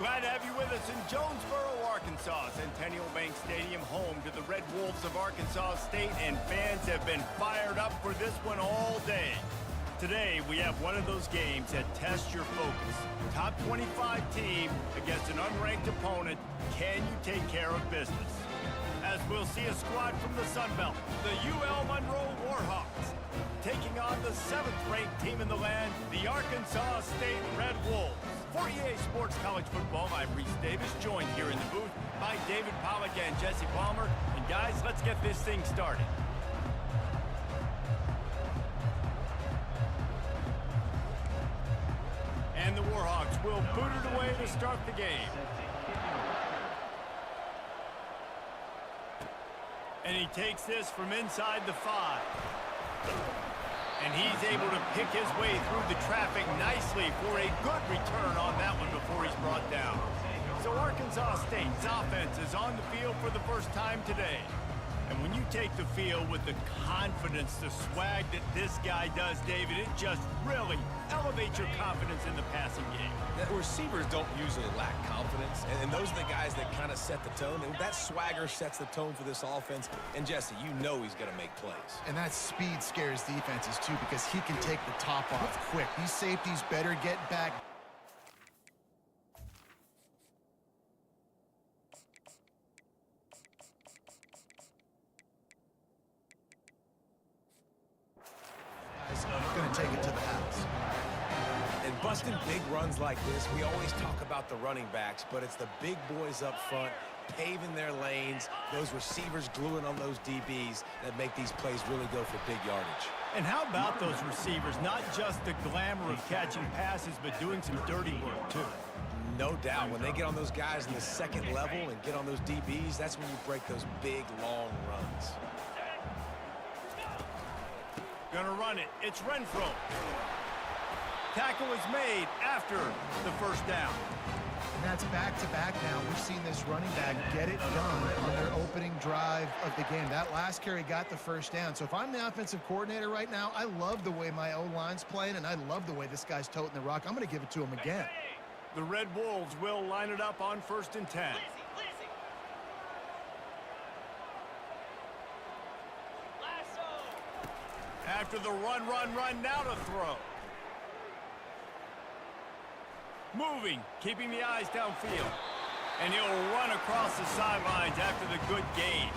Glad to have you with us in Jonesboro, Arkansas. Centennial Bank Stadium, home to the Red Wolves of Arkansas State, and fans have been fired up for this one all day. Today, we have one of those games that tests your focus. Top 25 team against an unranked opponent. Can you take care of business? As we'll see a squad from the Sun Belt, the UL Monroe Warhawks, taking on the 7th-ranked team in the land, the Arkansas State Red Wolves. For EA Sports College Football, I'm Reese Davis, joined here in the booth by David Pollack and Jesse Palmer. And guys, let's get this thing started. And the Warhawks will boot it away to start the game. And he takes this from inside the 5. And he's able to pick his way through the traffic nicely for a good return on that one before he's brought down. So Arkansas State's offense is on the field for the first time today. And when you take the field with the confidence, the swag that this guy does, David, it just really elevates your confidence in the passing game. The receivers don't usually lack confidence, and those are the guys that kind of set the tone. And that swagger sets the tone for this offense. And Jesse, you know he's going to make plays. And that speed scares defenses too, because he can take the top off quick. These safeties better get back. Going to take it to the house. And busting big runs like this, we always talk about the running backs, but it's the big boys up front paving their lanes, those receivers gluing on those DBs that make these plays really go for big yardage. And how about those receivers? Not just the glamour of catching passes, but doing some dirty work too. No doubt. When they get on those guys in the second level and get on those DBs, that's when you break those big, long runs. Gonna run it. It's Renfro. Tackle is made after the first down. And that's back-to-back now. We've seen this running back get it done on their opening drive of the game. That last carry got the first down. So if I'm the offensive coordinator right now, I love the way my O-line's playing, and I love the way this guy's toting the rock. I'm going to give it to him again. The Red Wolves will line it up on 1st and 10. After the run, now to throw. Moving, keeping the eyes downfield. And he'll run across the sidelines after the good gain.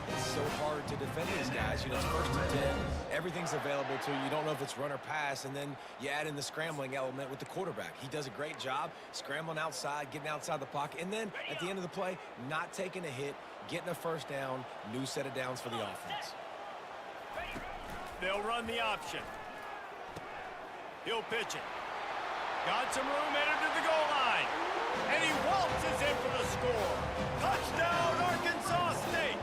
It's so hard to defend these guys. You know, it's 1st and 10. Everything's available to you. You don't know if it's run or pass, and then you add in the scrambling element with the quarterback. He does a great job scrambling outside, getting outside the pocket, and then at the end of the play, not taking a hit, getting a first down, new set of downs for the offense. They'll run the option. He'll pitch it. Got some room, headed to the goal line. And he waltzes in for the score. Touchdown, Arkansas State.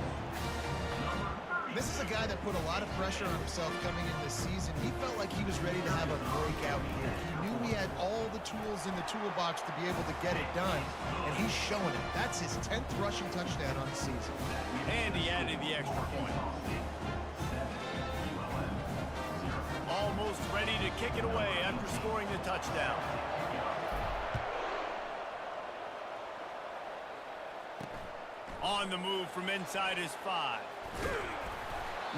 This is a guy that put a lot of pressure on himself coming into the season. He felt like he was ready to have a breakout year. He knew he had all the tools in the toolbox to be able to get it done, and he's showing it. That's his 10th rushing touchdown on the season. And he added the extra point. Almost ready to kick it away after scoring the touchdown. On the move from inside his 5.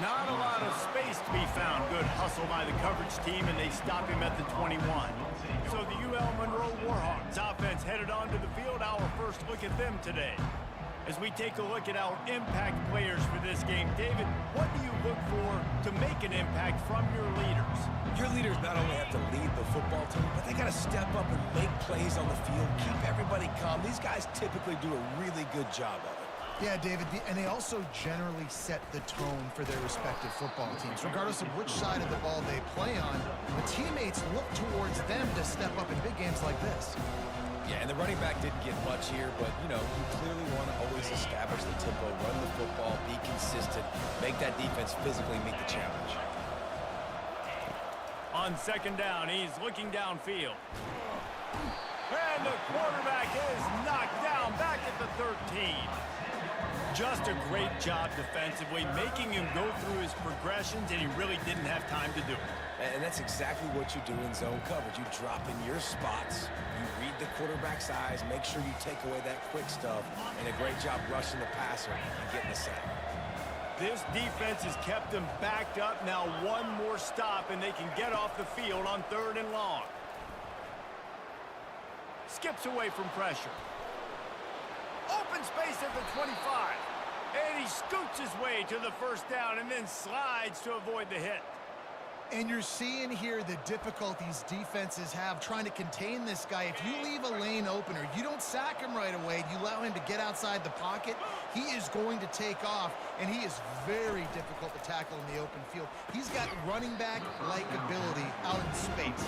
Not a lot of space to be found. Good hustle by the coverage team, and they stop him at the 21. So the UL Monroe Warhawks offense headed onto the field. Our first look at them today. As we take a look at our impact players for this game, David, what do you look for to make an impact from your leaders? Your leaders not only have to lead the football team, but they got to step up and make plays on the field, keep everybody calm. These guys typically do a really good job of it. Yeah, David, and they also generally set the tone for their respective football teams. Regardless of which side of the ball they play on, the teammates look towards them to step up in big games like this. Yeah, and the running back didn't get much here, but, you know, you clearly want to always establish the tempo, run the football, be consistent, make that defense physically meet the challenge. On 2nd down, he's looking downfield. And the quarterback is knocked down back at the 13. Just a great job defensively, making him go through his progressions, and he really didn't have time to do it. And that's exactly what you do in zone coverage. You drop in your spots, you read the quarterback's eyes, make sure you take away that quick stuff, and a great job rushing the passer and getting the sack. This defense has kept them backed up. Now one more stop, and they can get off the field on 3rd and long. Skips away from pressure. Open space at the 25. And he scoots his way to the first down and then slides to avoid the hit. And you're seeing here the difficulties defenses have trying to contain this guy. If you leave a lane open or you don't sack him right away, you allow him to get outside the pocket, he is going to take off, and he is very difficult to tackle in the open field. He's got running back-like ability out in space.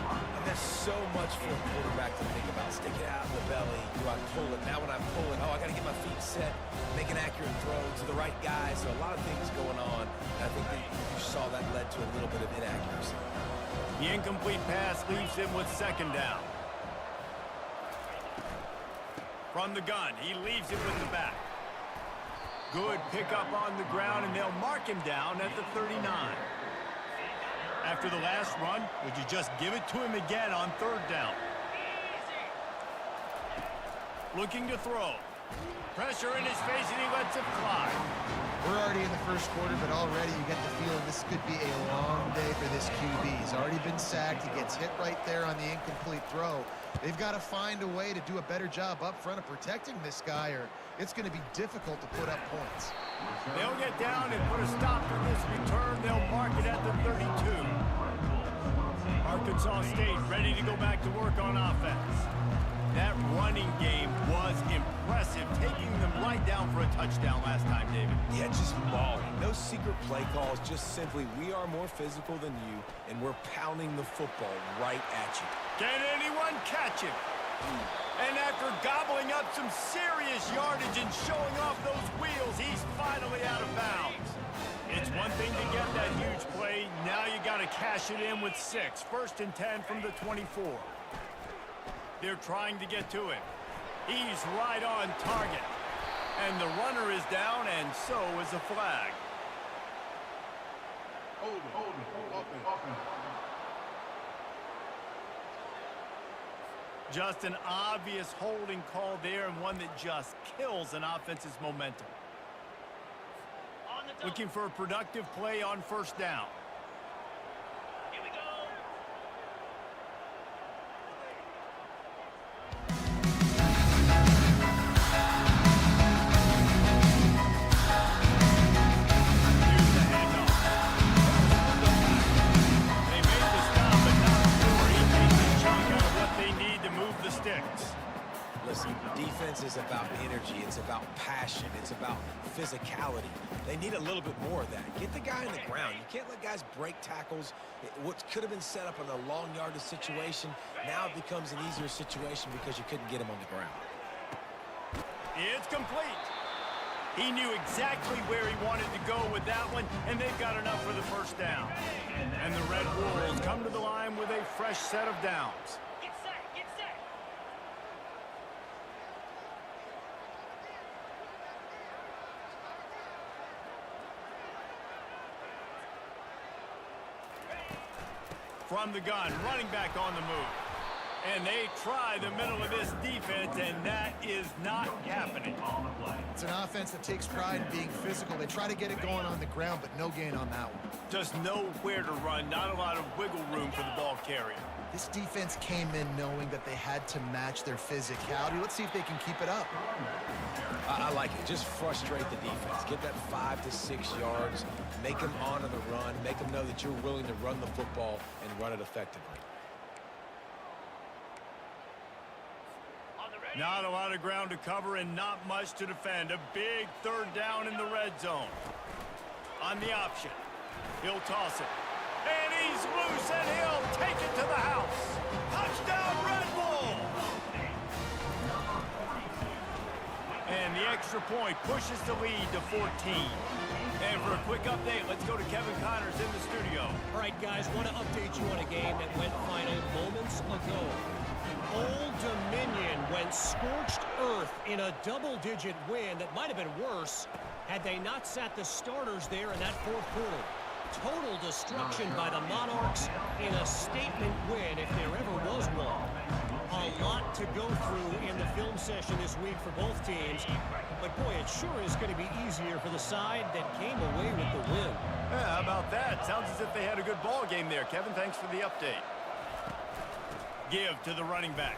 And there's so much for a quarterback to think about. Stick it out in the belly. Do I pull it? Now when I pull it, I got to get my feet set, make an accurate throw to the right guy. So a lot of things going on. And I think that you saw that led to a little bit of inaccuracy. The incomplete pass leaves him with 2nd down. From the gun, he leaves it with the back. Good pickup on the ground, and they'll mark him down at the 39. After the last run, would you just give it to him again on 3rd down? Looking to throw. Pressure in his face, and he lets it fly. We're already in the first quarter, but already you get the feeling this could be a long day for this QB. He's already been sacked. He gets hit right there on the incomplete throw. They've got to find a way to do a better job up front of protecting this guy, or it's going to be difficult to put up points. They'll get down and put a stop to this return. They'll mark it at the 32. Arkansas State ready to go back to work on offense. That running game was impressive, taking them right down for a touchdown last time, David. Yeah, just mauling. No secret play calls, just simply we are more physical than you, and we're pounding the football right at you. Can anyone catch him? And after gobbling up some serious yardage and showing off those wheels, he's finally out of bounds. It's one thing to get that huge play. Now you got to cash it in with 6. 1st and 10 from the 24. They're trying to get to him. He's right on target. And the runner is down, and so is a flag. Just an obvious holding call there, and one that just kills an offense's momentum. Looking for a productive play on 1st down. Here we go. Here's the handoff. They made the stop, but not before he takes a chunk out of what they need to move the sticks. Listen, defense is about energy. It's about passion. It's about physicality. They need a little bit more of that. Get the guy in the ground. You can't let guys break tackles. What could have been set up in a long yardage situation, now it becomes an easier situation because you couldn't get him on the ground. It's complete. He knew exactly where he wanted to go with that one, and they've got enough for the 1st down. And the Red Wolves come to the line with a fresh set of downs. Get set, get set. From the gun, running back on the move. And they try the middle of this defense, and that is not happening. It's an offense that takes pride in being physical. They try to get it going on the ground, but no gain on that one. Just nowhere to run, not a lot of wiggle room for the ball carrier. This defense came in knowing that they had to match their physicality. Let's see if they can keep it up. I like it. Just frustrate the defense. Get that 5 to 6 yards. Make them honor the run. Make them know that you're willing to run the football and run it effectively. Not a lot of ground to cover and not much to defend. A big 3rd down in the red zone. On the option, he'll toss it. And he's loose, and he'll take it to the house. Touchdown, Red Bull! And the extra point pushes the lead to 14. And for a quick update, let's go to Kevin Connors in the studio. All right, guys, want to update you on a game that went final moments ago. Old Dominion went scorched earth in a double-digit win that might have been worse had they not sat the starters there in that 4th quarter. Total destruction by the Monarchs in a statement win, if there ever was one. A lot to go through in the film session this week for both teams, but boy, it sure is going to be easier for the side that came away with the win. Yeah, how about that? Sounds as if they had a good ball game there. Kevin, thanks for the update. Give to the running back.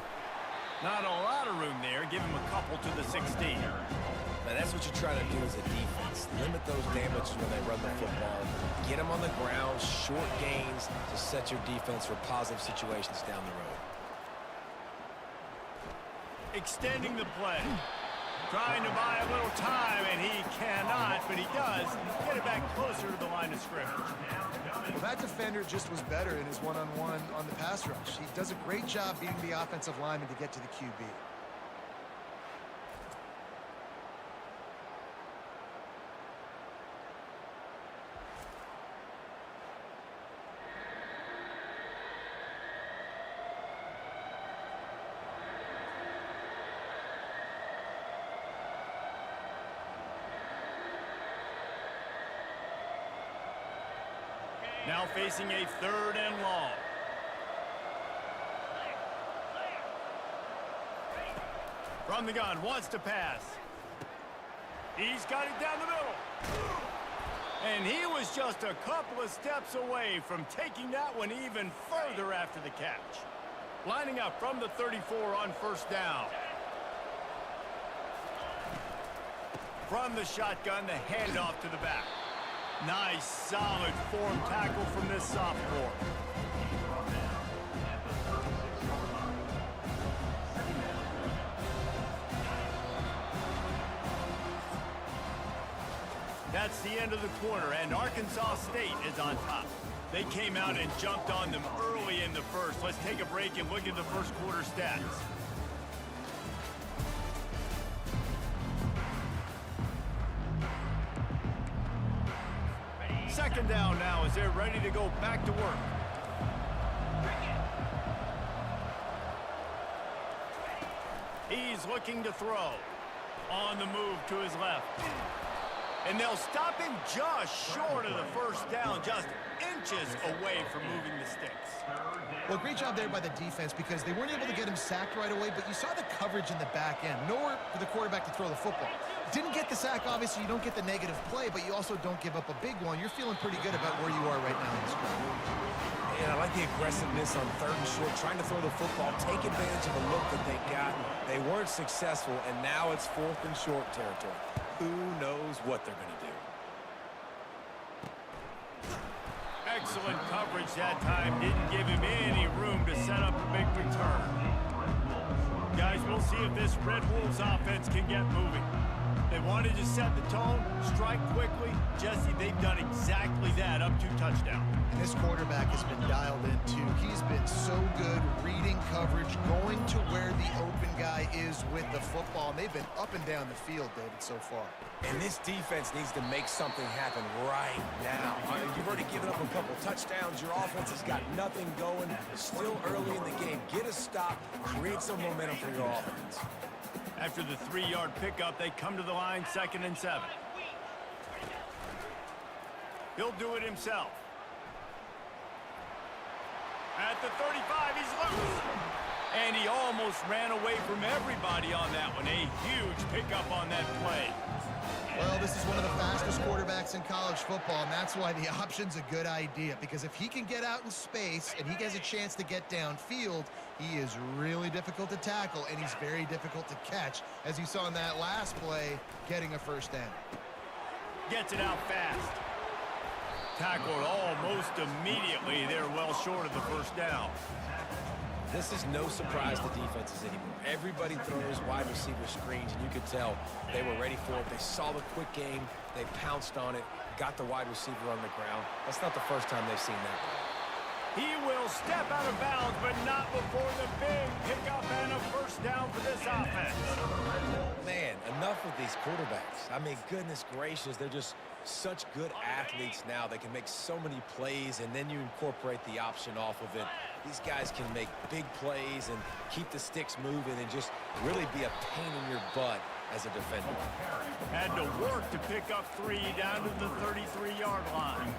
Not a lot of room there. Give him a couple to the 16. Now, that's what you try to do as a defense. Limit those damages when they run the football. Get them on the ground, short gains to set your defense for positive situations down the road. Extending the play. Trying to buy a little time, and he cannot, but he does get it back closer to the line of scrimmage. Well, that defender just was better in his one-on-one on the pass rush. He does a great job beating the offensive lineman to get to the QB. Now facing a 3rd and long. From the gun, wants to pass. He's got it down the middle. And he was just a couple of steps away from taking that one even further after the catch. Lining up from the 34 on 1st down. From the shotgun, the handoff to the back. Nice, solid form tackle from this sophomore. That's the end of the quarter, and Arkansas State is on top. They came out and jumped on them early in the first. Let's take a break and look at the first quarter stats. Second down now as they're ready to go back to work. He's looking to throw. On the move to his left. And they'll stop him just short of the 1st down, just inches away from moving the sticks. Well, great job there by the defense because they weren't able to get him sacked right away, but you saw the coverage in the back end. Nowhere for the quarterback to throw the football. Didn't get the sack, obviously. You don't get the negative play, but you also don't give up a big one. You're feeling pretty good about where you are right now in the scrum. And I like the aggressiveness on 3rd and short, trying to throw the football, take advantage of a look that they got. They weren't successful, and now it's 4th and short territory. Who knows what they're going to do? Excellent coverage that time. Didn't give him any room to set up a big return. Guys, we'll see if this Red Wolves offense can get moving. They wanted to set the tone, strike quickly. Jesse, they've done exactly that up to touchdown. And this quarterback has been dialed in, too. He's been so good reading coverage, going to where the open guy is with the football. And they've been up and down the field, David, so far. And this defense needs to make something happen right now. You've already given up a couple touchdowns. Your offense has got nothing going. Still early in the game. Get a stop. Create some momentum for your offense. After the 3-yard pickup, they come to the line, 2nd and 7. He'll do it himself. At the 35, he's loose. And he almost ran away from everybody on that one. A huge pickup on that play. Well, this is one of the fastest quarterbacks in college football, and that's why the option's a good idea. Because if he can get out in space and he gets a chance to get downfield, he is really difficult to tackle, and he's very difficult to catch, as you saw in that last play, getting a 1st down. Gets it out fast. Tackled almost immediately. They're well short of the 1st down. This is no surprise to defenses anymore. Everybody throws wide receiver screens, and you could tell they were ready for it. They saw the quick game. They pounced on it, got the wide receiver on the ground. That's not the first time they've seen that. He will step out of bounds, but not before the big pickup and a 1st down for this offense. Man, enough with these quarterbacks. I mean, goodness gracious, they're just such good athletes now. They can make so many plays, and then you incorporate the option off of it. These guys can make big plays and keep the sticks moving and just really be a pain in your butt as a defender. Had to work to pick up 3 down to the 33-yard line.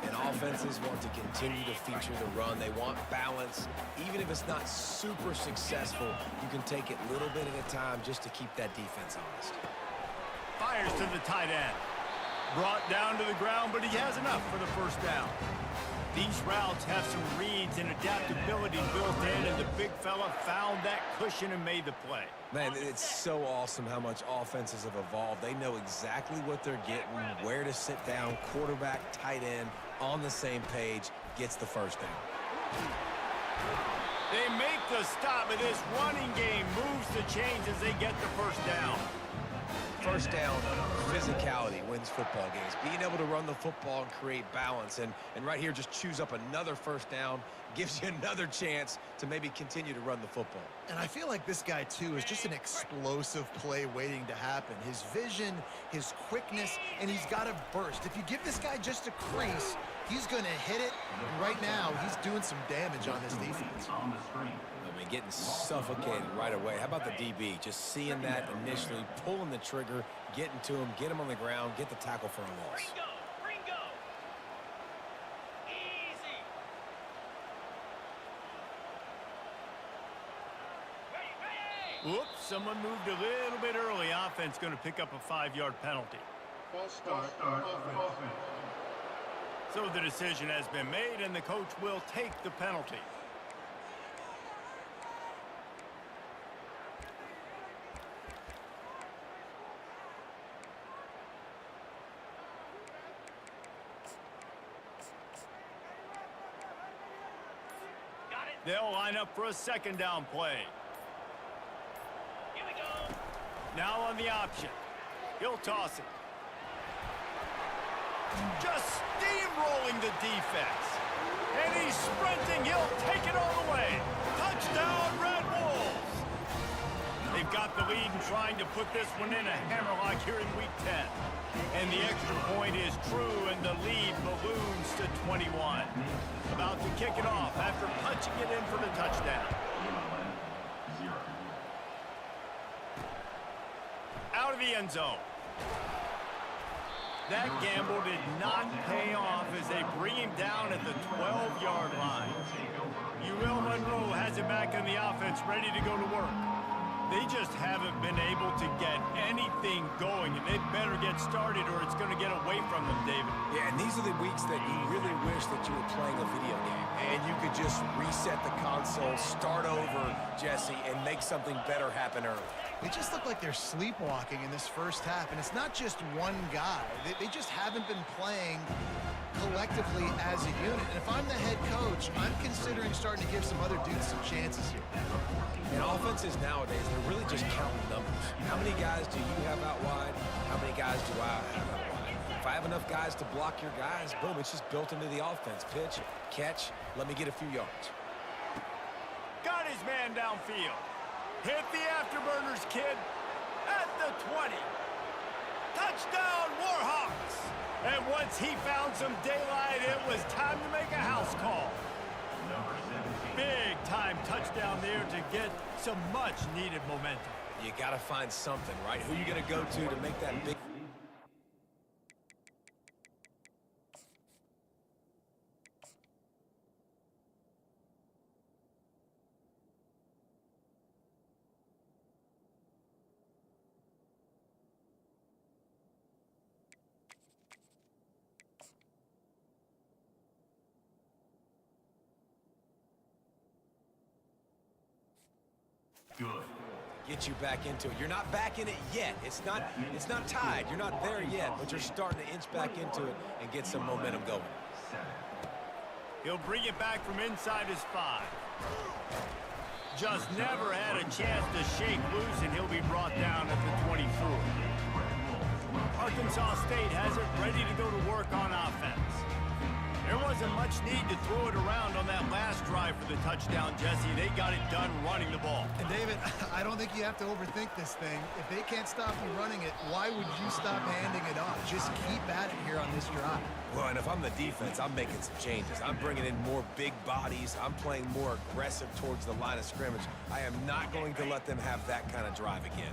And offenses want to continue to feature the run. They want balance. Even if it's not super successful, you can take it little bit at a time just to keep that defense honest. Fires to the tight end. Brought down to the ground, but he has enough for the first down. These routes have some reads and adaptability built in, and the big fella found that cushion and made the play. Man, it's so awesome how much offenses have evolved. They know exactly what they're getting, where to sit down, quarterback, tight end, on the same page, gets the first down. They make the stop, and this running game moves the chains as they get the first down. First down, physicality wins football games. Being able to run the football and create balance. And right here, just choose up another first down, gives you another chance to maybe continue to run the football. And I feel like this guy, too, is just an explosive play waiting to happen. His vision, his quickness, and he's got a burst. If you give this guy just a crease, he's going to hit it. And right now, he's doing some damage on this defense. I mean, getting suffocated right away. How about the DB? Just seeing that initially, pulling the trigger, getting to him, get him on the ground, get the tackle for a loss. Ringo. Easy. Hey. Whoops, someone moved a little bit early. Offense going to pick up a 5-yard penalty. So the decision has been made, and the coach will take the penalty. They'll line up for a second down play. Here we go. Now on the option. He'll toss it. Just steamrolling the defense. And he's sprinting. He'll take it all the way. Touchdown, Red Wolves. They've got the lead and trying to put this one in a hammerlock here in Week 10. And the extra point is true, and the lead balloons to 21. About to kick it off after punching it in for the touchdown. Out of the end zone. That gamble did not pay off as they bring him down at the 12-yard line. Monroe has it back in the offense, ready to go to work. They just haven't been able to get anything going, and they better get started or it's going to get away from them, David. Yeah, and these are the weeks that you really wish that you were playing a video game, and you could just reset the console, start over, Jesse, and make something better happen early. They just look like they're sleepwalking in this first half, and it's not just one guy. They just haven't been playing collectively as a unit. And if I'm the head coach, I'm considering starting to give some other dudes some chances here. And offenses nowadays, they're really just counting numbers. How many guys do you have out wide? How many guys do I have out wide? If I have enough guys to block your guys, boom, it's just built into the offense. Pitch, catch, let me get a few yards. Got his man downfield. Hit the afterburners, kid. At the 20. Touchdown, Warhawks. And once he found some daylight, it was time to make a house call. Big-time touchdown there to get some much-needed momentum. You got to find something, right? Who you going to go to make that big... Good. Get you back into it. You're not back in it yet. It's not tied. You're not there yet, but you're starting to inch back into it and get some momentum going. He'll bring it back from inside his 5. Just never had a chance to shake loose, and he'll be brought down at the 24. Arkansas State has it ready to go to work on offense. There wasn't much need to throw it around on that last drive for the touchdown, Jesse. They got it done running the ball. And David, I don't think you have to overthink this thing. If they can't stop you running it, why would you stop handing it off? Just keep at it here on this drive. Well, and if I'm the defense, I'm making some changes. I'm bringing in more big bodies. I'm playing more aggressive towards the line of scrimmage. I am not going to let them have that kind of drive again.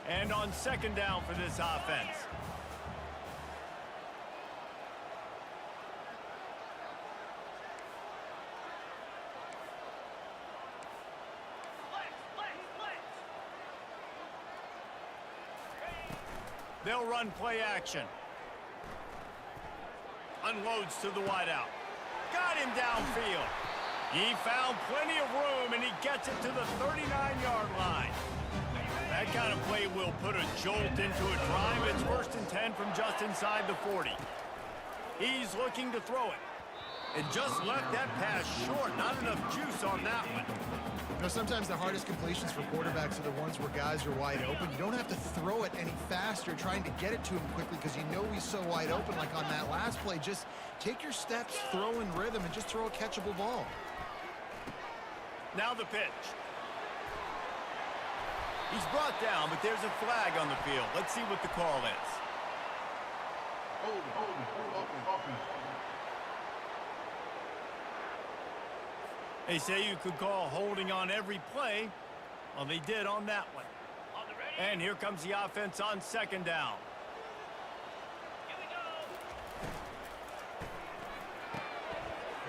And on second down for this offense. They'll run play action. Unloads to the wideout. Got him downfield. He found plenty of room, and he gets it to the 39-yard line. That kind of play will put a jolt into a drive. It's 1st and 10 from just inside the 40. He's looking to throw it. And just left that pass short. Not enough juice on that one. You know, sometimes the hardest completions for quarterbacks are the ones where guys are wide open. You don't have to throw it any faster trying to get it to him quickly because you know he's so wide open like on that last play. Just take your steps, throw in rhythm, and just throw a catchable ball. Now the pitch. He's brought down, but there's a flag on the field. Let's see what the call is. They say you could call holding on every play. Well, they did on that one. And here comes the offense on second down.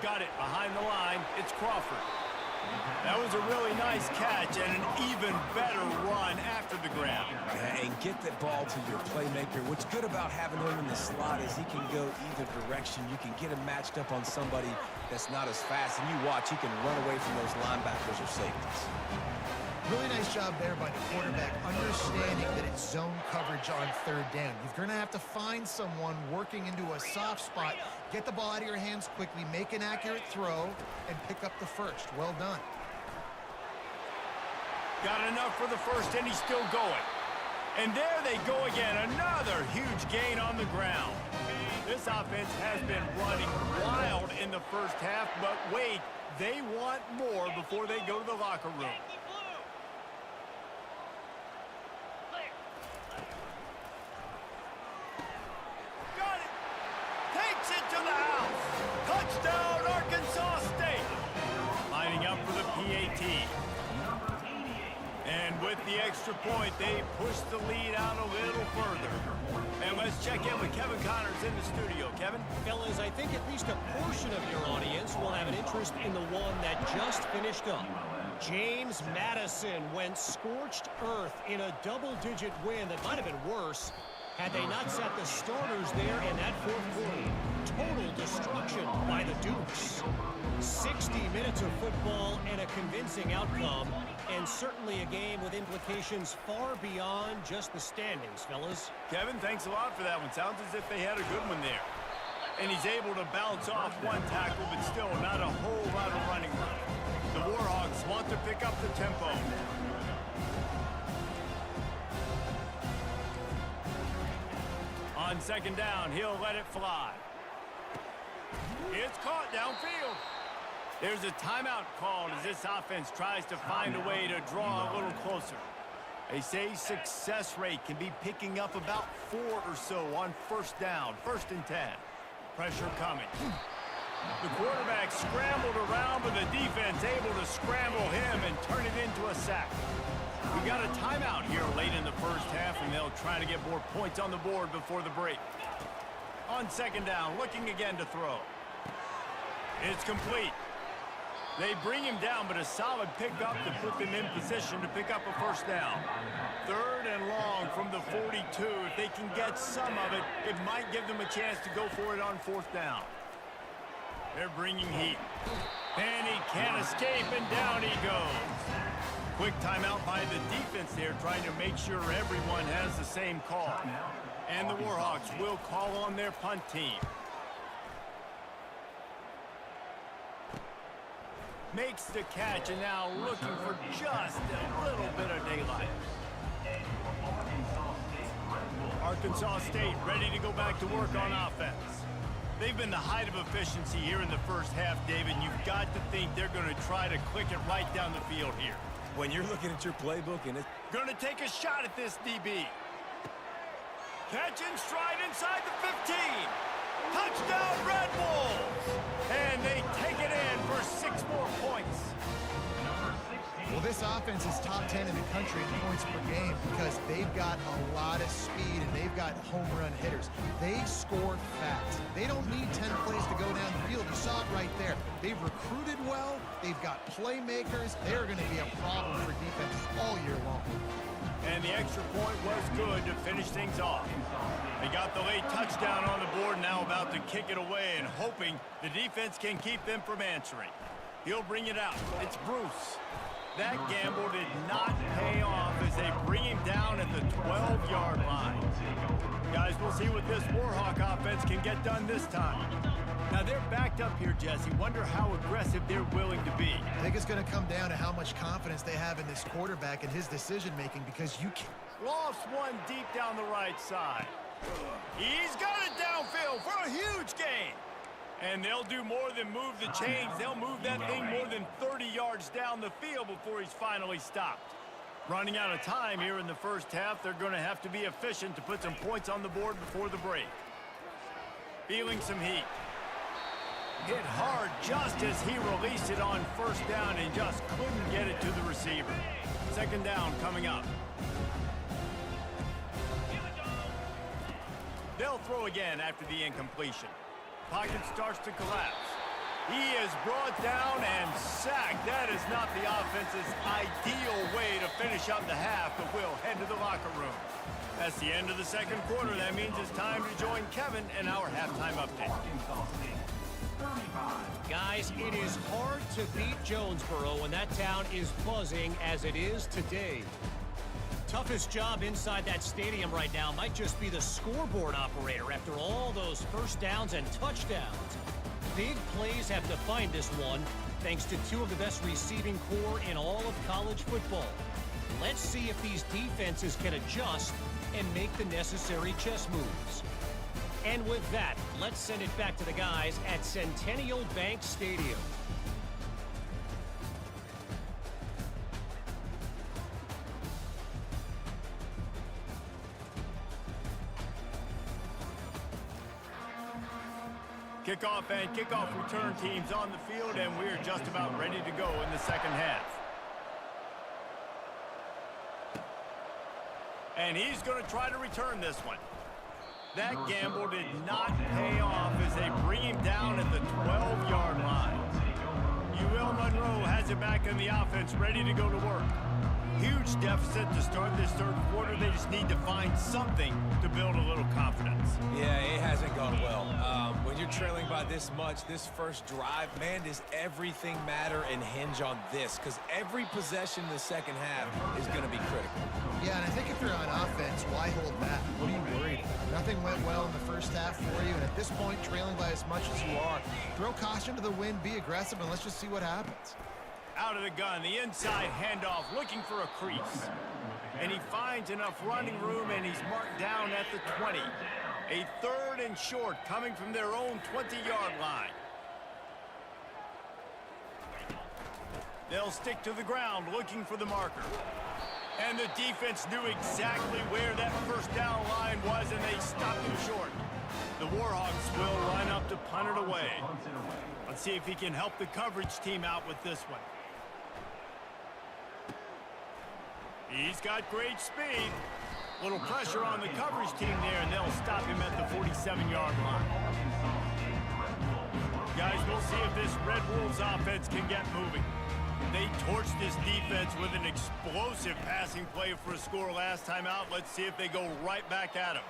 Got it behind the line. It's Crawford. That was a really nice catch and an even better run after the grab. And get the ball to your playmaker. What's good about having him in the slot is he can go either direction. You can get him matched up on somebody that's not as fast, and you watch, he can run away from those linebackers or safeties. Really nice job there by the quarterback, understanding that it's zone coverage on third down. You're going to have to find someone working into a soft spot, get the ball out of your hands quickly, make an accurate throw, and pick up the first. Well done. Got enough for the first, and he's still going. And there they go again, another huge gain on the ground. This offense has been running wild in the first half, but wait, they want more before they go to the locker room. Got it! Takes it to the house! Touchdown, Arkansas State! Lining up for the PAT. And with the extra point, they push the lead out a little further. And let's check in with Kevin Connors in the studio. Kevin? Fellas, I think at least a portion of your audience will have an interest in the one that just finished up. James Madison went scorched earth in a double-digit win that might have been worse had they not set the starters there in that fourth quarter. Total destruction by the Dukes. 60 minutes of football and a convincing outcome, and certainly a game with implications far beyond just the standings, fellas. Kevin, thanks a lot for that one. Sounds as if they had a good one there. And he's able to bounce off one tackle, but still not a whole lot of running room. The Warhawks want to pick up the tempo. On second down, he'll let it fly. It's caught downfield. There's a timeout called as this offense tries to find a way to draw a little closer. They say success rate can be picking up about 4 or so on first down, 1st and 10. Pressure coming. The quarterback scrambled around, but the defense able to scramble him and turn it into a sack. We got a timeout here late in the first half, and they'll try to get more points on the board before the break. On second down, looking again to throw. It's complete. They bring him down, but a solid pickup to put them in position to pick up a first down. 3rd and long from the 42. If they can get some of it, it might give them a chance to go for it on 4th down. They're bringing heat. And he can't escape, and down he goes. Quick timeout by the defense there, trying to make sure everyone has the same call. And the Warhawks will call on their punt team. Makes the catch, and now looking for just a little bit of daylight. Arkansas State ready to go back to work on offense. They've been the height of efficiency here in the first half, David. You've got to think they're going to try to click it right down the field here. When you're looking at your playbook and it's going to take a shot at this DB. Catch in stride inside the 15. Touchdown, Red Wolves! And they take it in for 6 more points. Well, this offense is top 10 in the country in points per game because they they've got a lot of speed and they've got home run hitters. They score fast. They don't need 10 plays to go down the field. You saw it right there. They've recruited well. They've got playmakers. They're going to be a problem for defenses all year long. And the extra point was good to finish things off. They got the late touchdown on the board, now about to kick it away and hoping the defense can keep them from answering. He'll bring it out. It's Bruce. That gamble did not pay off as they bring him down at the 12-yard line. Guys, we'll see what this Warhawk offense can get done this time. Now, they're backed up here, Jesse. Wonder how aggressive they're willing to be. I think it's going to come down to how much confidence they have in this quarterback and his decision-making, because you can't. Lofts one deep down the right side. He's got it downfield for a huge gain. And they'll do more than move the chains. They'll move that thing more than 30 yards down the field before he's finally stopped. Running out of time here in the first half, they're going to have to be efficient to put some points on the board before the break. Feeling some heat. Hit hard just as he released it on first down and just couldn't get it to the receiver. Second down coming up. They'll throw again after the incompletion. Pocket starts to collapse. He is brought down and sacked. That is not the offense's ideal way to finish up the half, but we'll head to the locker room. That's the end of the second quarter. That means it's time to join Kevin in our halftime update. Guys, it is hard to beat Jonesboro when that town is buzzing as it is today. Toughest job inside that stadium right now might just be the scoreboard operator after all those first downs and touchdowns. Big plays have defined this one, thanks to two of the best receiving core in all of college football. Let's see if these defenses can adjust and make the necessary chess moves. And with that, let's send it back to the guys at Centennial Bank Stadium. Kickoff and kickoff return teams on the field, and we're just about ready to go in the second half. And he's going to try to return this one. That gamble did not pay off as they bring him down at the 12-yard line. Monroe has it back in the offense, ready to go to work. Huge deficit to start this third quarter. They just need to find something to build a little confidence. Yeah, it hasn't gone well. When you're trailing by this much, this first drive, man, does everything matter and hinge on this? Because every possession in the second half is going to be critical. Yeah, and I think if you're on offense, why hold back? What are you worried about? Nothing went well in the first half for you, and at this point, trailing by as much as you are, throw caution to the wind, be aggressive, and let's just see what happens. Out of the gun, the inside handoff, looking for a crease. And he finds enough running room, and he's marked down at the 20. A third and short coming from their own 20-yard line. They'll stick to the ground looking for the marker. And the defense knew exactly where that first down line was, and they stopped him short. The Warhawks will line up to punt it away. Let's see if he can help the coverage team out with this one. He's got great speed. Little pressure on the coverage team there, and they'll stop him at the 47-yard line. Guys, we'll see if this Red Wolves offense can get moving. They torched this defense with an explosive passing play for a score last time out. Let's see if they go right back at him.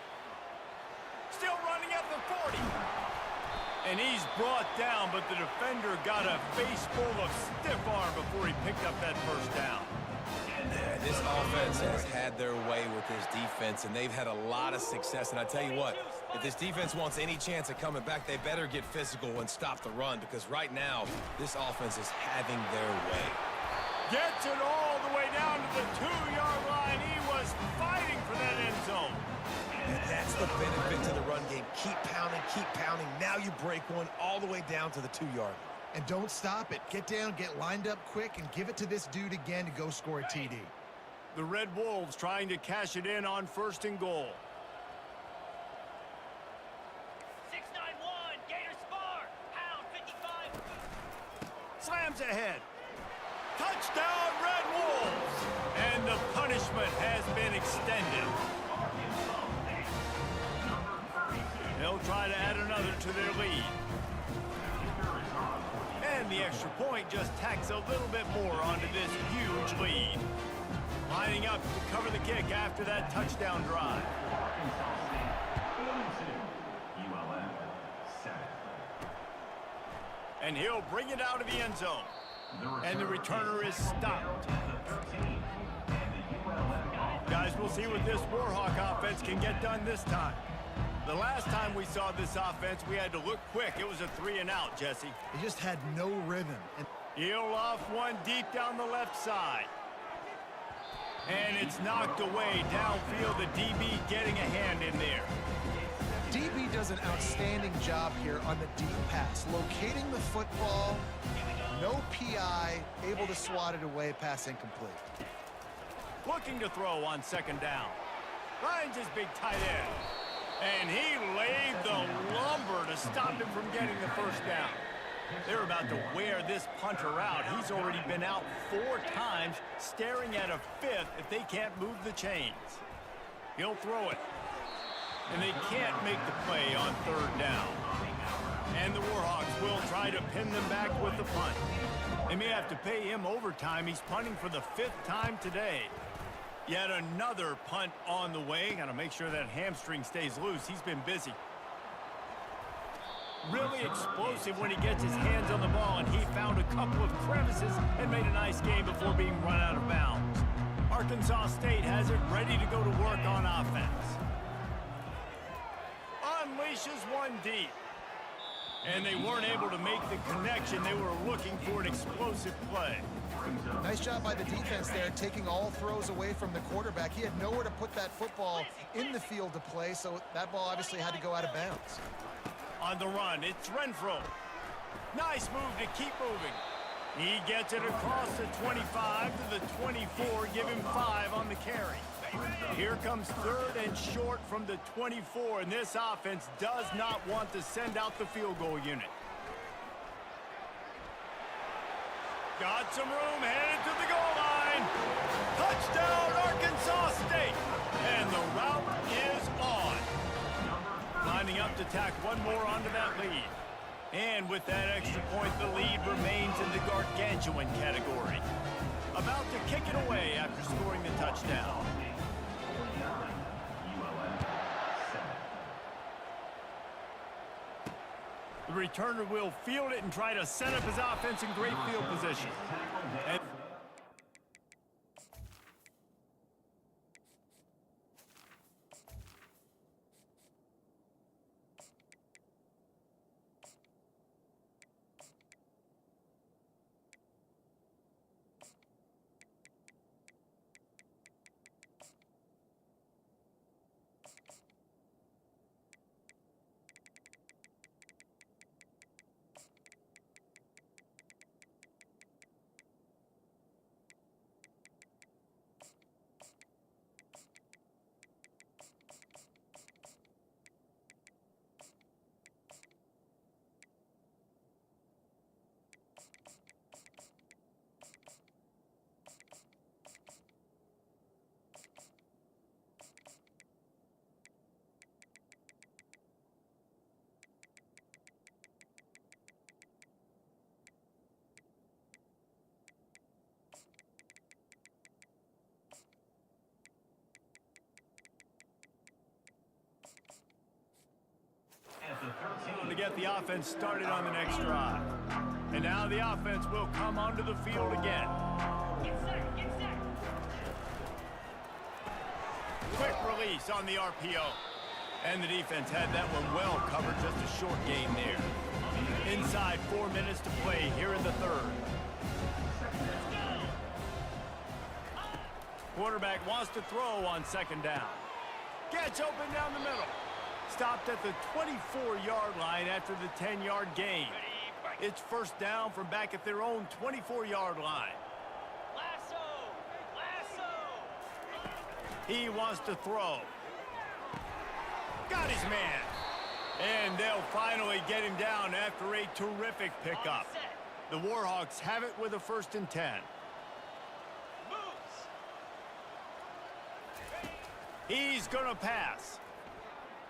Still running at the 40. And he's brought down, but the defender got a face full of stiff arm before he picked up that first down. Yeah, this offense has had their way with this defense, and they've had a lot of success. And I tell you what, if this defense wants any chance of coming back, they better get physical and stop the run, because right now, this offense is having their way. Gets it all the way down to the 2-yard line. He was fighting for that end zone. And that's the benefit to the run game. Keep pounding, keep pounding. Now you break one all the way down to the 2-yard line. And don't stop it. Get down, get lined up quick, and give it to this dude again to go score a TD. The Red Wolves trying to cash it in on 1st and goal. 691, Gators Spar, Hound 55. Slams ahead. Touchdown, Red Wolves! And the punishment has been extended. try to add another to their lead. And the extra point just tacks a little bit more onto this huge lead. Lining up to cover the kick after that touchdown drive. And he'll bring it out of the end zone. And the returner is stopped. Guys, we'll see what this Warhawk offense can get done this time. The last time we saw this offense, we had to look quick. It was a 3-and-out, Jesse. They just had no rhythm. And He'll off one deep down the left side. And it's knocked away downfield. The DB getting a hand in there. DB does an outstanding job here on the deep pass. Locating the football, no PI, able to swat it away, pass incomplete. Looking to throw on second down. Finds his big tight end. And he laid the lumber to stop him from getting the first down. They're about to wear this punter out. He's already been out 4 times, staring at a 5th if they can't move the chains. He'll throw it. And they can't make the play on third down. And the Warhawks will try to pin them back with the punt. They may have to pay him overtime. He's punting for the 5th time today. Yet another punt on the way. Got to make sure that hamstring stays loose. He's been busy. Really explosive when he gets his hands on the ball, and he found a couple of crevices and made a nice game before being run out of bounds. Arkansas State has it ready to go to work on offense. Unleashes one deep. And they weren't able to make the connection. They were looking for an explosive play. Nice job by the defense there, taking all throws away from the quarterback. He had nowhere to put that football in the field to play, so that ball obviously had to go out of bounds. On the run, it's Renfro. Nice move to keep moving. He gets it across the 25 to the 24, give him 5 on the carry. Here comes third and short from the 24, and this offense does not want to send out the field goal unit. Got some room, headed to the goal line. Touchdown, Arkansas State. And the route is on. Lining up to tack one more onto that lead. And with that extra point, the lead remains in the gargantuan category. About to kick it away after scoring the touchdown. The returner will field it and try to set up his offense in great field position. And to get the offense started on the next drive. And now the offense will come onto the field again. Get set, get set. Quick release on the RPO. And the defense had that one well covered, just a short gain there. Inside 4 minutes to play here in the third. Quarterback wants to throw on second down. Gets open down the middle. Stopped at the 24-yard line after the 10-yard gain. It's first down from back at their own 24-yard line. Lasso, lasso. He wants to throw. Got his man. And they'll finally get him down after a terrific pickup. The Warhawks have it with a 1st and 10. Moves. He's going to pass.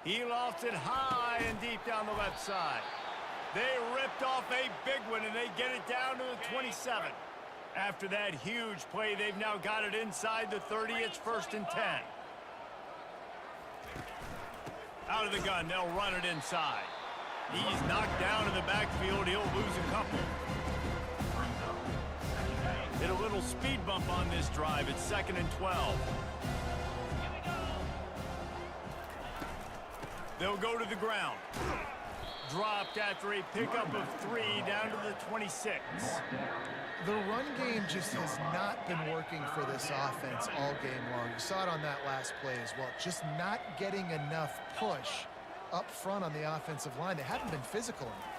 He lofts it high and deep down the left side. They ripped off a big one, and they get it down to the 27. After that huge play, they've now got it inside the 30. It's 1st and 10. Out of the gun, they'll run it inside. He's knocked down in the backfield. He'll lose a couple. Hit a little speed bump on this drive. It's 2nd and 12. They'll go to the ground. Dropped after a pickup of 3 down to the 26. The run game just has not been working for this offense all game long. You saw it on that last play as well. Just not getting enough push up front on the offensive line. They haven't been physical enough.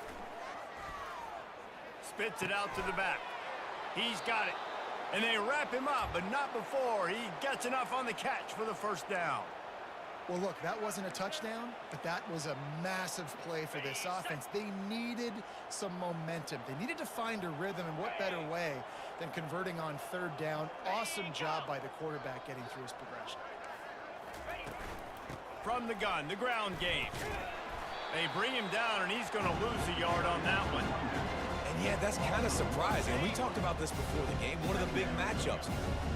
Spits it out to the back. He's got it. And they wrap him up, but not before he gets enough on the catch for the 1st down. Well, look, that wasn't a touchdown, but that was a massive play for this offense. They needed some momentum. They needed to find a rhythm, and what better way than converting on 3rd down. Awesome job by the quarterback getting through his progression. From the gun, the ground game. They bring him down, and he's going to lose a yard on that one. And yeah, that's kind of surprising. We talked about this before the game. One of the big matchups.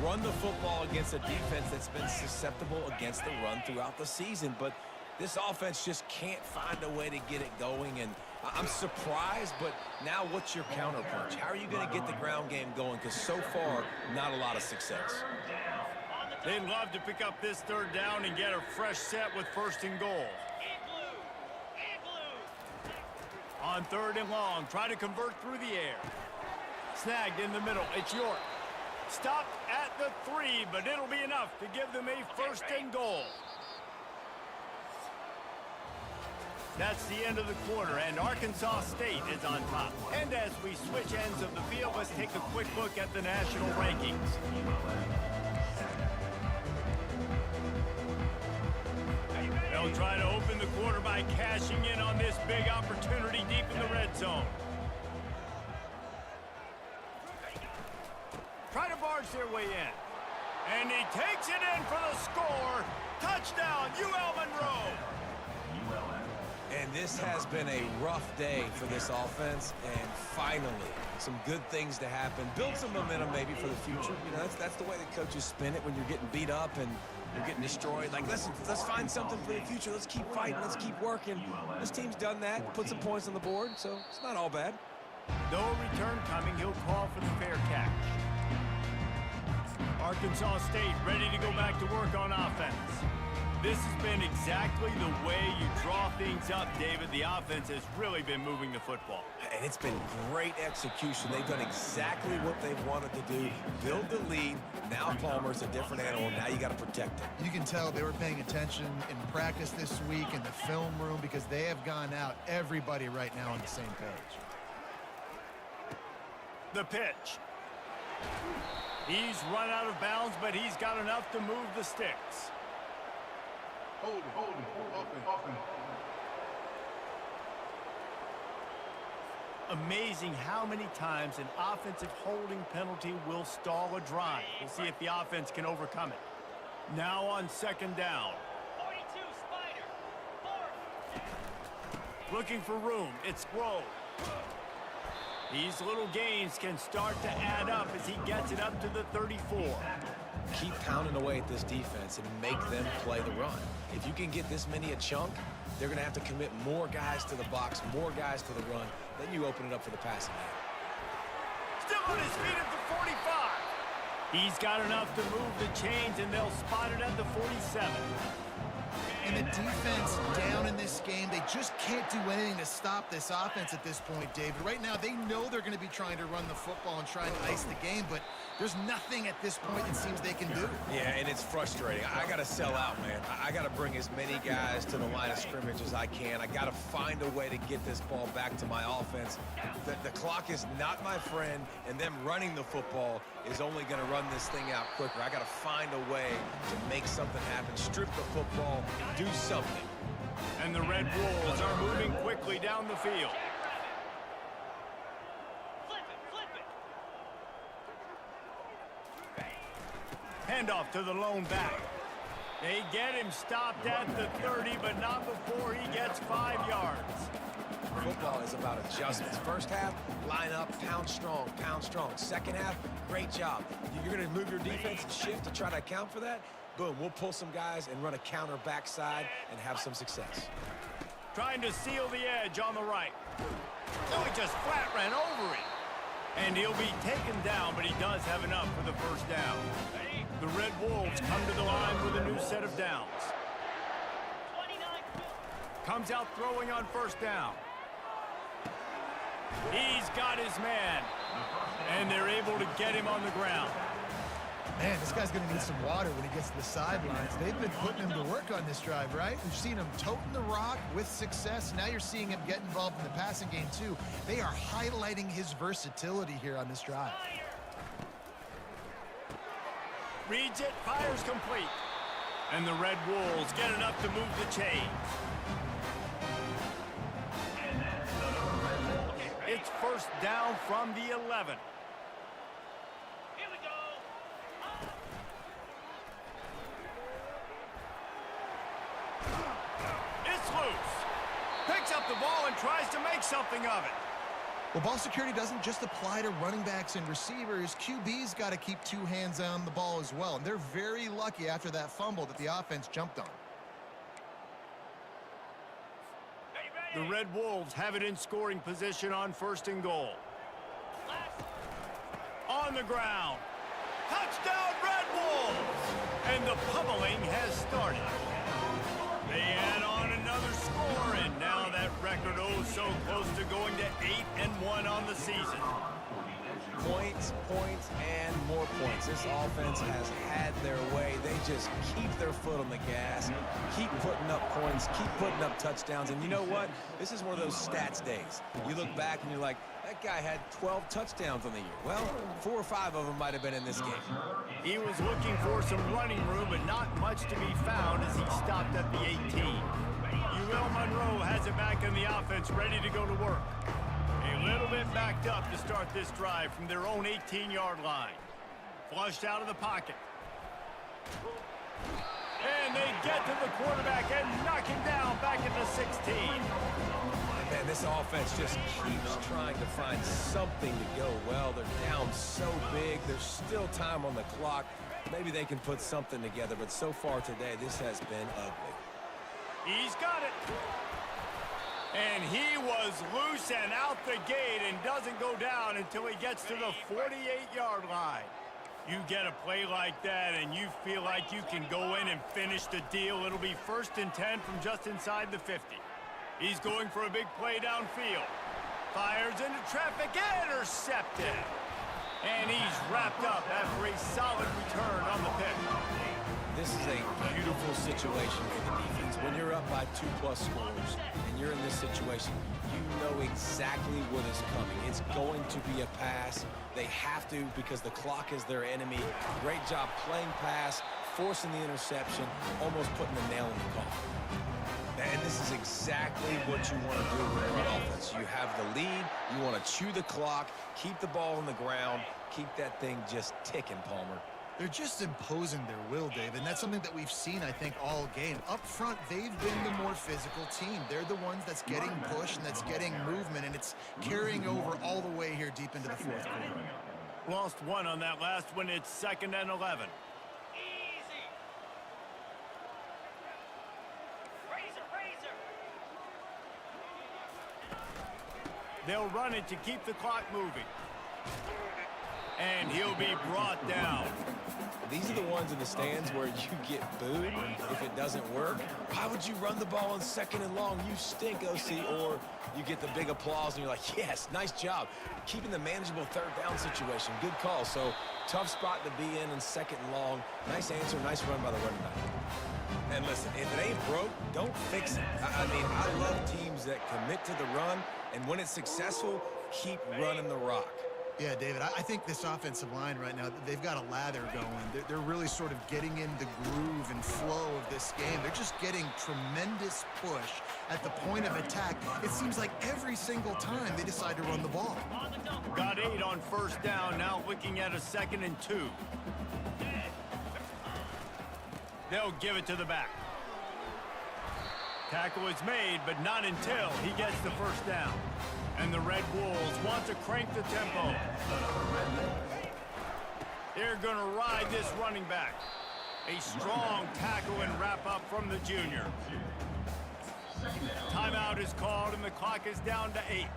Run the football against a defense that's been susceptible against the run throughout the season. But this offense just can't find a way to get it going. And I'm surprised, but now what's your counterpunch? How are you going to get the ground game going? Because so far, not a lot of success. They'd love to pick up this 3rd down and get a fresh set with 1st and goal. On 3rd and long, try to convert through the air. Snagged in the middle, it's York. Stopped at the 3, but it'll be enough to give them a 1st and goal. That's the end of the quarter, and Arkansas State is on top. And as we switch ends of the field, let's take a quick look at the national rankings. They'll try to open the quarter by cashing in on this big opportunity deep in the red zone. Try to barge their way in. And he takes it in for the score. Touchdown, UL Monroe. And this has been a rough day for this offense, and finally, some good things to happen. Build some momentum maybe for the future. You know, that's the way the coaches spin it when you're getting beat up and you're getting destroyed. Like, listen, let's find something for the future. Let's keep fighting. Let's keep working. This team's done that, put some points on the board, so it's not all bad. No return coming. He'll call for the fair catch. Arkansas State ready to go back to work on offense. This has been exactly the way you draw things up, David. The offense has really been moving the football. And it's been great execution. They've done exactly what they've wanted to do. Build the lead. Now Palmer's a different animal. Now you got to protect him. You can tell they were paying attention in practice this week in the film room because they have gone out, everybody right now on the same page. The pitch. He's run out of bounds, but he's got enough to move the sticks. Hold it, open. Amazing how many times an offensive holding penalty will stall a drive. We'll see if the offense can overcome it. Now on 2nd down. 42, Spider. 4. Looking for room. It's Grove. These little gains can start to add up as he gets it up to the 34. Keep pounding away at this defense and make them play the run. If you can get this many a chunk, they're going to have to commit more guys to the box, more guys to the run. Then you open it up for the passing game. Still on his feet at the 45. He's got enough to move the chains, and they'll spot it at the 47. And the defense down in this game, they just can't do anything to stop this offense at this point, David. Right now, they know they're going to be trying to run the football and try and ice the game, but there's nothing at this point it seems they can do. Yeah, and it's frustrating. I got to sell out, man. I got to bring as many guys to the line of scrimmage as I can. I got to find a way to get this ball back to my offense. The clock is not my friend, and them running the football is only going to run this thing out quicker. I got to find a way to make something happen, strip the football, do something. And the Red Wolves are moving quickly down the field. Flip it. Handoff to the lone back. They get him stopped at the 30, but not before he gets 5 yards. Football is about adjustments. First half, line up, pound strong, pound strong. Second half, great job. You're going to move your defense and shift to try to account for that? Boom, we'll pull some guys and run a counter backside and have some success. Trying to seal the edge on the right. Oh, he just flat ran over it. And he'll be taken down, but he does have enough for the first down. The Red Wolves come to the line with a new set of downs. 29. Comes out throwing on first down. He's got his man. And they're able to get him on the ground. Man, this guy's going to need some water when he gets to the sidelines. They've been putting him to work on this drive, right? We've seen him toting the rock with success. Now you're seeing him get involved in the passing game, too. They are highlighting his versatility here on this drive. Reads it, fires complete. And the Red Wolves get enough to move the chains. It's first down from the 11. Here we go. It's loose. Picks up the ball and tries to make something of it. Well, ball security doesn't just apply to running backs and receivers. QB's got to keep 2 hands on the ball as well. And they're very lucky after that fumble that the offense jumped on. The Red Wolves have it in scoring position on first and goal. On the ground. Touchdown, Red Wolves! And the pummeling has started. They add on another score, and now that record so close to going to 8-1 on the season. Points, points, and more points. This offense has had their way. They just keep their foot on the gas, keep putting up points, keep putting up touchdowns. And you know what? This is one of those stats days. You look back and you're like, that guy had 12 touchdowns on the year. Well, 4 or 5 of them might have been in this game. He was looking for some running room, but not much to be found as he stopped at the 18. Monroe has it back in the offense, ready to go to work. A little bit backed up to start this drive from their own 18-yard line. Flushed out of the pocket. And they get to the quarterback and knock him down back at the 16. Man, this offense just keeps trying to find something to go well. They're down so big. There's still time on the clock. Maybe they can put something together, but so far today, this has been ugly. He's got it. And he was loose and out the gate and doesn't go down until he gets to the 48-yard line. You get a play like that and you feel like you can go in and finish the deal. It'll be 1st and 10 from just inside the 50. He's going for a big play downfield. Fires into traffic, intercepted. And he's wrapped up after a solid return on the pick. This is a beautiful situation for the defense. When you're up by 2+ scores and you're in this situation, you know exactly what is coming. It's going to be a pass. They have to because the clock is their enemy. Great job playing pass, forcing the interception, almost putting the nail in the coffin. And this is exactly what you want to do with your offense. You have the lead, you want to chew the clock, keep the ball on the ground, keep that thing just ticking, Palmer. They're just imposing their will, Dave, and that's something that we've seen, I think, all game. Up front, they've been the more physical team. They're the ones that's getting pushed and that's getting movement, and it's carrying over all the way here deep into the 4th quarter. Lost one on that last one. It's 2nd and 11. Easy. Razor. They'll run it to keep the clock moving. And he'll be brought down. These are the ones in the stands where you get booed if it doesn't work. Why would you run the ball on 2nd and long? You stink, OC. Or you get the big applause and you're like, yes, nice job. Keeping the manageable 3rd down situation. Good call. So tough spot to be in 2nd and long. Nice answer, nice run by the running back. And listen, if it ain't broke, don't fix it. I mean, I love teams that commit to the run, and when it's successful, keep running the rock. Yeah, David, I think this offensive line right now, they've got a lather going. They're really sort of getting in the groove and flow of this game. They're just getting tremendous push at the point of attack. It seems like every single time they decide to run the ball. Got 8 on 1st down, now looking at a 2nd and 2. They'll give it to the back. Tackle is made, but not until he gets the first down. And the Red Wolves want to crank the tempo. They're going to ride this running back. A strong tackle and wrap up from the junior. Timeout is called, and the clock is down to 8.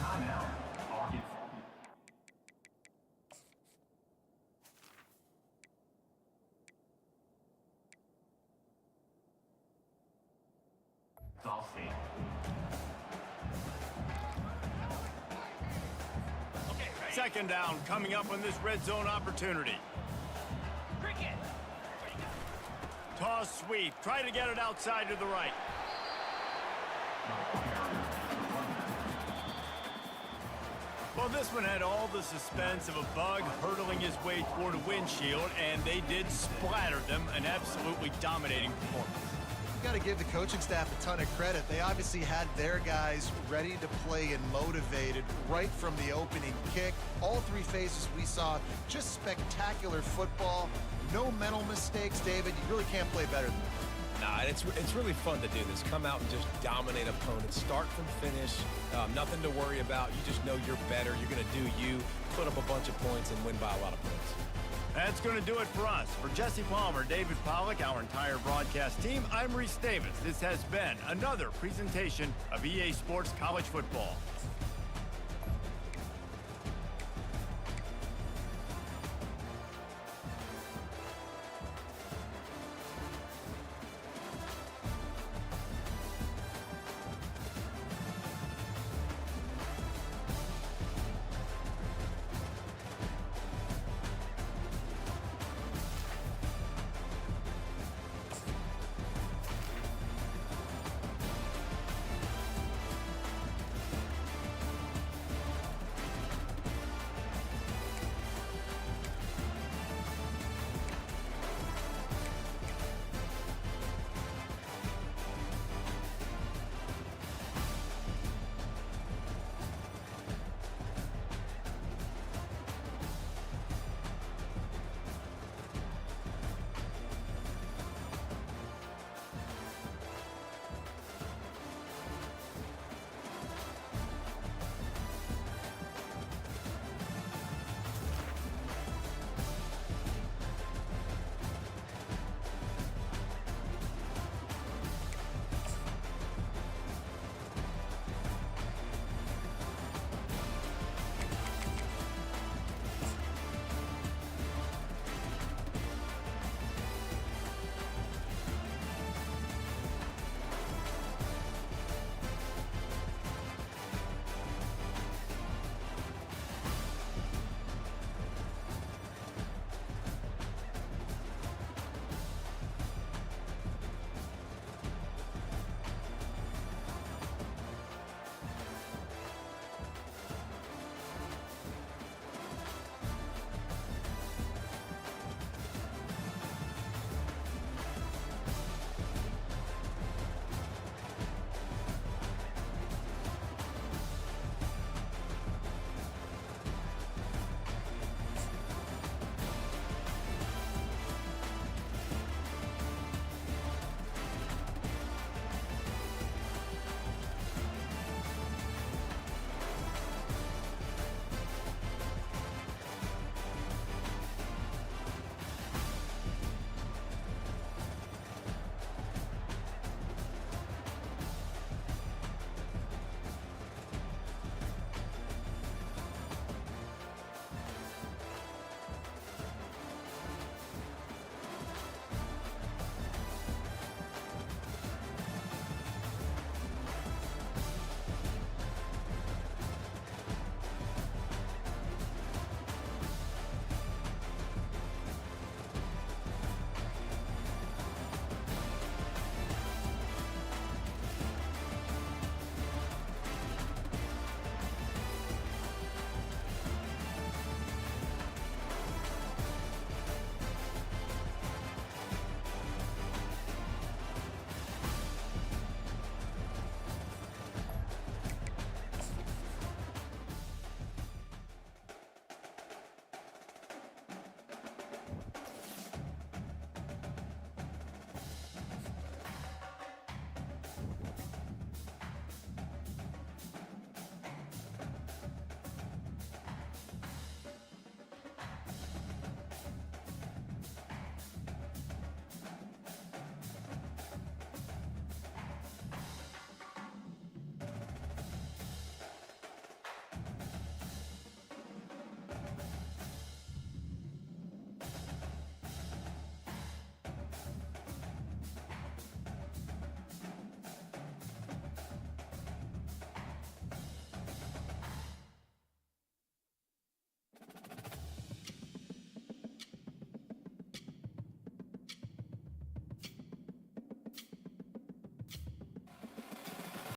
Timeout. Second down coming up on this red zone opportunity. Cricket. Toss sweep. Try to get it outside to the right. Well, this one had all the suspense of a bug hurtling his way toward a windshield, and they did splatter them, an absolutely dominating performance. You got to give the coaching staff a ton of credit. They obviously had their guys ready to play and motivated right from the opening kick. All three phases we saw, just spectacular football. No mental mistakes, David. You really can't play better than that. Nah, it's really fun to do this. Come out and just dominate opponents. Start from finish. Nothing to worry about. You just know you're better. You're going to do you, put up a bunch of points, and win by a lot of points. That's going to do it for us. For Jesse Palmer, David Pollack, our entire broadcast team, I'm Reese Davis. This has been another presentation of EA Sports College Football.